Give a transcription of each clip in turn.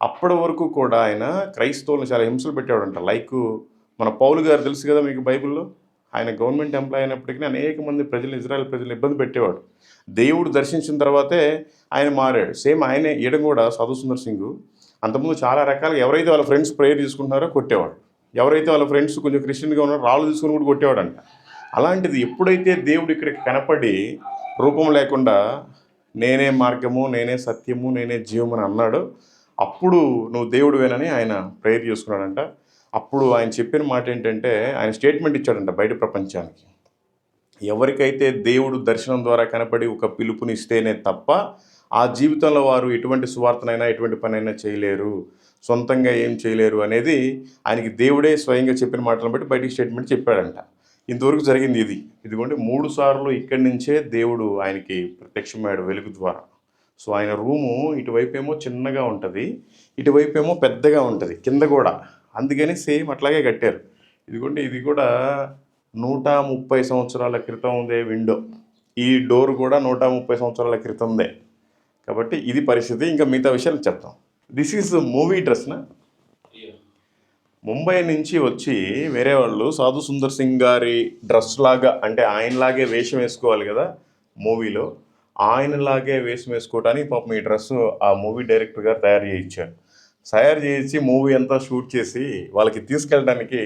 అప్పటి వరకు కూడా ఆయన క్రైస్తవులను చాలా హింసలు పెట్టేవాడంట. లైక్ మన పౌలు గారు తెలుసు కదా మీకు బైబిల్‌లో. ఆయన గవర్నమెంట్ ఎంప్లాయీ అయినప్పటికీ అనేక మంది ప్రజలు ఇజ్రాయెల్ ప్రజలను ఇబ్బంది పెట్టేవాడు. దేవుడు దర్శించిన తర్వాతే ఆయన మారాడు. సేమ్ ఆయనే ఈయన కూడా సాధు సుందర్ సింగ్ అంతకుముందు చాలా రకాలుగా ఎవరైతే వాళ్ళ ఫ్రెండ్స్ ప్రేయర్ తీసుకుంటున్నారో కొట్టేవాడు. ఎవరైతే వాళ్ళ ఫ్రెండ్స్ కొంచెం క్రిస్టియన్‌గా ఉన్నారో రాళ్ళు తీసుకొని కూడా కొట్టేవాడంట. అలాంటిది ఎప్పుడైతే దేవుడు ఇక్కడికి కనపడి రూపం లేకుండా నేనే మార్గము, నేనే సత్యము, నేనే జీవము అని అన్నాడో అప్పుడు నువ్వు దేవుడివేనని ఆయన ప్రేయర్ చేసుకున్నాడంట. అప్పుడు ఆయన చెప్పిన మాట ఏంటంటే ఆయన స్టేట్మెంట్ ఇచ్చాడంట బయట ప్రపంచానికి. ఎవరికైతే దేవుడు దర్శనం ద్వారా కనపడి ఒక పిలుపునిస్తేనే తప్ప ఆ జీవితంలో వారు ఎటువంటి సువార్తనైనా ఎటువంటి పనైనా చేయలేరు, సొంతంగా ఏం చేయలేరు అనేది ఆయనకి దేవుడే స్వయంగా చెప్పిన మాటలను బట్టి బయటికి స్టేట్మెంట్ చెప్పాడంట. ఇంతవరకు జరిగింది ఇది. ఇదిగోండి 3 సార్లు ఇక్కడి నుంచే దేవుడు ఆయనకి ప్రత్యక్షమయ్యాడు వెలుగు ద్వారా. సో ఆయన రూము ఇటువైపేమో చిన్నగా ఉంటుంది, ఇటువైపేమో పెద్దగా ఉంటుంది కింద కూడా. అందుకని సేమ్ అట్లాగే కట్టారు. ఇదిగోండి ఇది కూడా 130 సంవత్సరాల క్రితం ఉందే విండో. ఈ డోర్ కూడా 130 సంవత్సరాల క్రితందే. కాబట్టి ఇది పరిస్థితి. ఇంకా మిగతా విషయాలు చెప్తాం. దిస్ ఈజ్ మూవీ డ్రెస్నా? ముంబై నుంచి వచ్చి వేరే వాళ్ళు సాధు సుందర్ సింగ్ గారి డ్రెస్ లాగా, అంటే ఆయనలాగే వేషం వేసుకోవాలి కదా మూవీలో, ఆయనలాగే వేషం వేసుకోవడానికి పాపం ఈ డ్రెస్ ఆ మూవీ డైరెక్టర్ గారు తయారు చేయించారు. తయారు చేయించి మూవీ అంతా షూట్ చేసి వాళ్ళకి తీసుకెళ్ళడానికి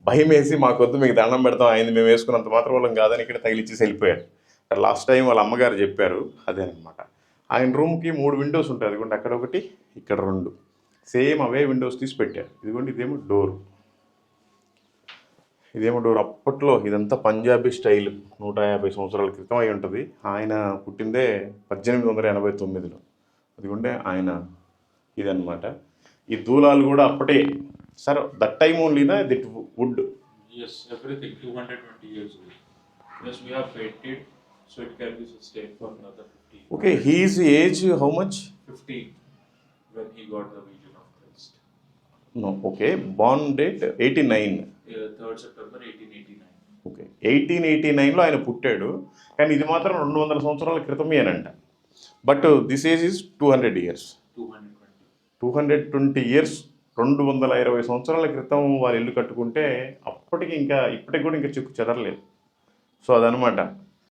భయం వేసి మాకొద్దు మీకు దండం పెడతాం, ఆయన మేము వేసుకున్నంత మాత్రం వాళ్ళం కాదని ఇక్కడ తగిలిచ్చేసి వెళ్ళిపోయారు. లాస్ట్ టైం వాళ్ళ అమ్మగారు చెప్పారు అదేనమాట. ఆయన రూమ్కి 3 విండోస్ ఉంటాయి. అదిగోండి అక్కడ ఒకటి, ఇక్కడ 2 సేమ్ అవే విండోస్ తీసి పెట్టారు. ఇదిగోండి ఇదేమో డోర్, ఇదేమో డోర్. అప్పట్లో ఇదంతా పంజాబీ స్టైల్ 150 సంవత్సరాల క్రితం అయి ఉంటుంది. ఆయన పుట్టిందే 1889లో. అదిగోండి ఆయన ఇదన్నమాట. ఈ దూలాలు కూడా అప్పటే. సార్ దట్ టైమ్ ఓన్లీనా this wood? Yes, everything 220 years old. Yes, we have painted, so it can be sustained for another 50. Okay, his age how much? 15 when he got the vision of Christ. No, okay. Born date 89. 3rd September 1889. Okay 1889లో ఆయన పుట్టాడు. కానీ ఇది మాత్రం 200 సంవత్సరాల క్రితమేనంట. But this age is 200 years. 220 years, 220 సంవత్సరాల క్రితం వాళ్ళు ఇల్లు కట్టుకుంటే అప్పటికి ఇంకా ఇప్పటికి కూడా ఇంకా చిక్కు చెదరలేదు. సో అదనమాట.